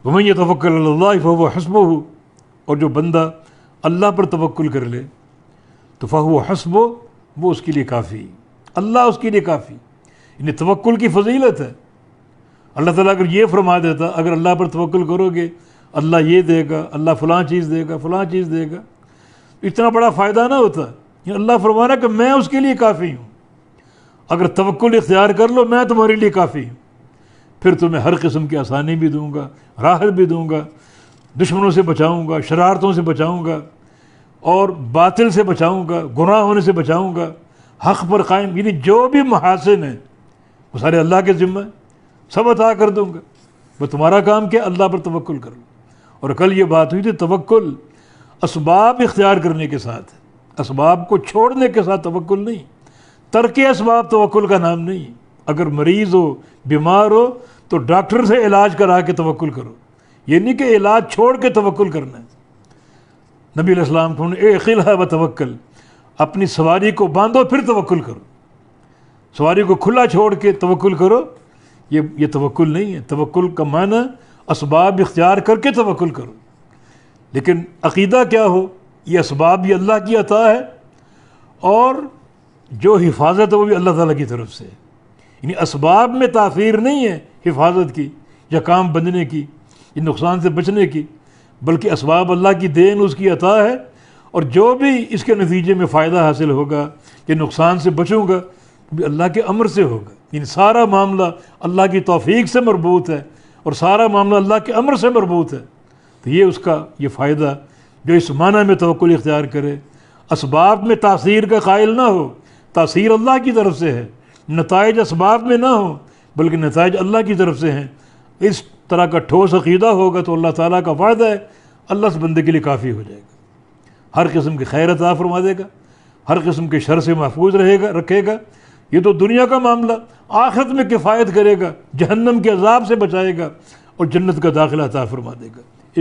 وَمَن يَتَوَكَّلْ عَلَى اللَّهِ فَهُوَ حَسْبُهُ، اور جو بندہ اللہ پر توکل کر لے تو فَهُوَ حَسْبُهُ، وہ اس کے لیے کافی، اللہ اس کے لیے کافی. یعنی توکل کی فضیلت ہے. اللہ تعالیٰ اگر یہ فرما دیتا اگر اللہ پر توکل کرو گے اللہ یہ دے گا، اللہ فلاں چیز دے گا، فلاں چیز دے گا، اتنا بڑا فائدہ نہ ہوتا. یعنی اللہ فرمانا کہ میں اس کے لیے کافی ہوں، اگر توکل اختیار کر لو میں تمہارے لیے کافی ہوں، پھر تمہیں ہر قسم کی آسانی بھی دوں گا، راحت بھی دوں گا، دشمنوں سے بچاؤں گا، شرارتوں سے بچاؤں گا، اور باطل سے بچاؤں گا، گناہ ہونے سے بچاؤں گا، حق پر قائم. یعنی جو بھی محاسن ہیں وہ سارے اللہ کے ذمہ ہیں، سب عطا کر دوں گا. وہ تمہارا کام کیا؟ اللہ پر توکل کرو. اور کل یہ بات ہوئی تھی توکل اسباب اختیار کرنے کے ساتھ، اسباب کو چھوڑنے کے ساتھ توکل نہیں. ترک اسباب توکل کا نام نہیں. اگر مریض ہو، بیمار ہو تو ڈاکٹر سے علاج کرا کے توکل کرو، یہ نہیں کہ علاج چھوڑ کے توکل کرنا ہے. نبی علیہ السلام کو اعقلھا وتوکل، اپنی سواری کو باندھو پھر توکل کرو. سواری کو کھلا چھوڑ کے توکل کرو، یہ توکل نہیں ہے. توکل کا معنی اسباب اختیار کر کے توکل کرو. لیکن عقیدہ کیا ہو، یہ اسباب بھی اللہ کی عطا ہے اور جو حفاظت ہے وہ بھی اللہ تعالیٰ کی طرف سے. یعنی اسباب میں تاثیر نہیں ہے حفاظت کی یا کام بندنے کی یا نقصان سے بچنے کی، بلکہ اسباب اللہ کی دین، اس کی عطا ہے. اور جو بھی اس کے نتیجے میں فائدہ حاصل ہوگا یا نقصان سے بچوں گا وہ بھی اللہ کے امر سے ہوگا. یعنی سارا معاملہ اللہ کی توفیق سے مربوط ہے اور سارا معاملہ اللہ کے امر سے مربوط ہے. تو یہ اس کا یہ فائدہ جو اس معنی میں توکل اختیار کرے، اسباب میں تاثیر کا قائل نہ ہو، تاثیر اللہ کی طرف سے ہے، نتائج اسباب میں نہ ہوں بلکہ نتائج اللہ کی طرف سے ہیں. اس طرح کا ٹھوس عقیدہ ہوگا تو اللہ تعالیٰ کا وعدہ ہے اللہ اس بندے کے لیے کافی ہو جائے گا. ہر قسم کی خیر عطا فرما دے گا، ہر قسم کے شر سے محفوظ رکھے گا. یہ تو دنیا کا معاملہ، آخرت میں کفایت کرے گا، جہنم کے عذاب سے بچائے گا اور جنت کا داخلہ عطا فرما دے گا.